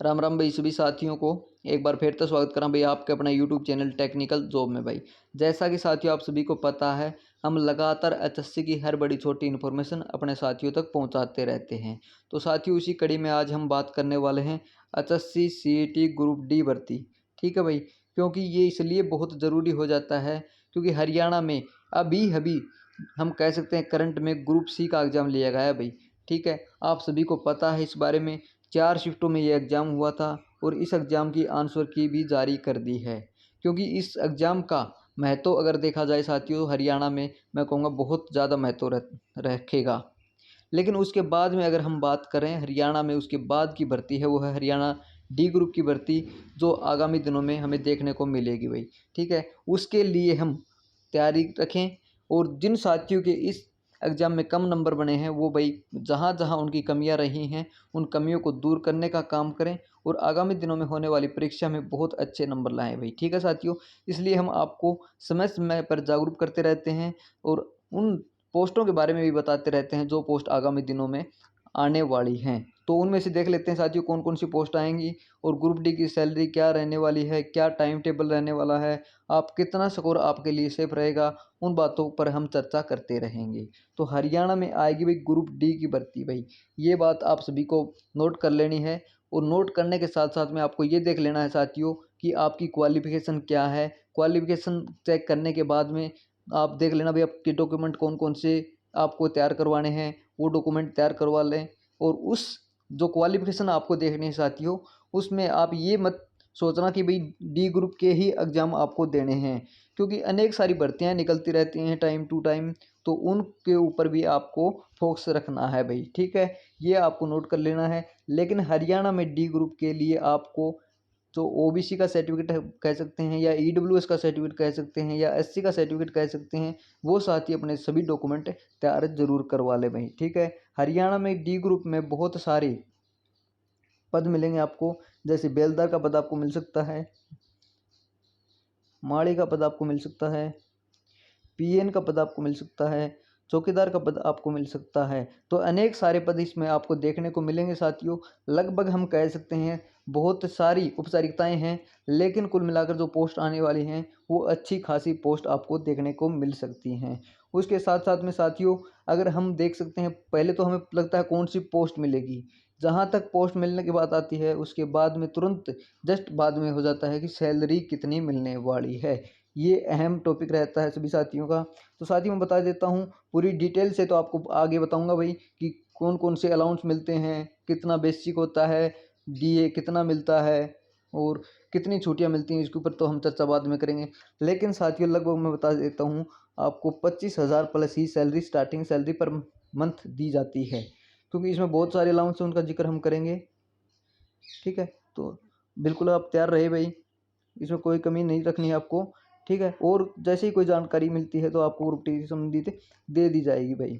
राम राम भाई सभी साथियों को एक बार फिर तो स्वागत करा भाई आपके अपना यूट्यूब चैनल टेक्निकल जॉब में। भाई जैसा कि साथियों आप सभी को पता है, हम लगातार एचएससी की हर बड़ी छोटी इन्फॉर्मेशन अपने साथियों तक पहुंचाते रहते हैं। तो साथियों उसी कड़ी में आज हम बात करने वाले हैं एचएससी सीईटी ग्रुप डी भर्ती। ठीक है भाई, क्योंकि ये इसलिए बहुत ज़रूरी हो जाता है क्योंकि हरियाणा में अभी अभी हम कह सकते हैं करंट में ग्रुप सी का एग्ज़ाम लिया गया है भाई। ठीक है, आप सभी को पता है इस बारे में। 4 शिफ्टों में ये एग्ज़ाम हुआ था और इस एग्ज़ाम की आंसर की भी जारी कर दी है, क्योंकि इस एग्ज़ाम का महत्व अगर देखा जाए साथियों हरियाणा में मैं कहूँगा बहुत ज़्यादा महत्व रखेगा। लेकिन उसके बाद में अगर हम बात करें हरियाणा में उसके बाद की भर्ती है, वो है हरियाणा डी ग्रुप की भर्ती, जो आगामी दिनों में हमें देखने को मिलेगी भाई। ठीक है, उसके लिए हम तैयारी रखें और जिन साथियों के इस एग्ज़ाम में कम नंबर बने हैं वो भाई जहाँ जहाँ उनकी कमियां रही हैं उन कमियों को दूर करने का काम करें और आगामी दिनों में होने वाली परीक्षा में बहुत अच्छे नंबर लाएं भाई। ठीक है साथियों, इसलिए हम आपको समय समय पर जागरूक करते रहते हैं और उन पोस्टों के बारे में भी बताते रहते हैं जो पोस्ट आगामी दिनों में आने वाली हैं। तो उनमें से देख लेते हैं साथियों कौन कौन सी पोस्ट आएंगी और ग्रुप डी की सैलरी क्या रहने वाली है, क्या टाइम टेबल रहने वाला है, आप कितना स्कोर आपके लिए सेफ रहेगा, उन बातों पर हम चर्चा करते रहेंगे। तो हरियाणा में आएगी भाई ग्रुप डी की भर्ती भाई, ये बात आप सभी को नोट कर लेनी है। और नोट करने के साथ साथ में आपको ये देख लेना है साथियों कि आपकी क्वालिफिकेशन क्या है। क्वालिफिकेशन चेक करने के बाद में आप देख लेना भाई आपके डॉक्यूमेंट कौन कौन से आपको तैयार करवाने हैं, वो डॉक्यूमेंट तैयार करवा लें। और उस जो क्वालिफिकेशन आपको देखनी है साथियों, उसमें आप ये मत सोचना कि भाई डी ग्रुप के ही एग्ज़ाम आपको देने हैं, क्योंकि अनेक सारी भर्तियां निकलती रहती हैं टाइम टू टाइम, तो उनके ऊपर भी आपको फोकस रखना है भाई। ठीक है, ये आपको नोट कर लेना है। लेकिन हरियाणा में डी ग्रुप के लिए आपको जो ओबीसी का सर्टिफिकेट कह सकते हैं या ईडब्ल्यूएस का सर्टिफिकेट कह सकते हैं या एससी का सर्टिफिकेट कह सकते हैं, वो साथ ही अपने सभी डॉक्यूमेंट तैयार जरूर करवा ले भाई। ठीक है, हरियाणा में डी ग्रुप में बहुत सारे पद मिलेंगे आपको, जैसे बेलदार का पद आपको मिल सकता है, माड़ी का पद आपको मिल सकता है, पीएन का पद आपको मिल सकता है, चौकीदार का पद आपको मिल सकता है। तो अनेक सारे पद इसमें आपको देखने को मिलेंगे साथियों। लगभग हम कह सकते हैं बहुत सारी औपचारिकताएं हैं, लेकिन कुल मिलाकर जो पोस्ट आने वाली हैं वो अच्छी खासी पोस्ट आपको देखने को मिल सकती हैं। उसके साथ साथ में साथियों अगर हम देख सकते हैं, पहले तो हमें लगता है कौन सी पोस्ट मिलेगी, जहाँ तक पोस्ट मिलने की बात आती है उसके बाद में तुरंत जस्ट बाद में हो जाता है कि सैलरी कितनी मिलने वाली है। ये अहम टॉपिक रहता है सभी साथियों का। तो साथियों मैं बता देता हूँ पूरी डिटेल से, तो आपको आगे बताऊंगा भाई कि कौन कौन से अलाउंस मिलते हैं, कितना बेसिक होता है, डीए कितना मिलता है और कितनी छुट्टियां मिलती हैं, इसके ऊपर तो हम चर्चा बाद में करेंगे। लेकिन साथियों लगभग मैं बता देता हूँ आपको 25,000 प्लस ही salary starting salary per month दी जाती है, क्योंकि इसमें बहुत सारे अलाउंस हैं उनका जिक्र हम करेंगे। ठीक है, तो बिल्कुल आप तैयार रहे भाई, इसमें कोई कमी नहीं रखनी है आपको। ठीक है, और जैसे ही कोई जानकारी मिलती है तो आपको ग्रुप टी से संबंधित दे दी जाएगी भाई।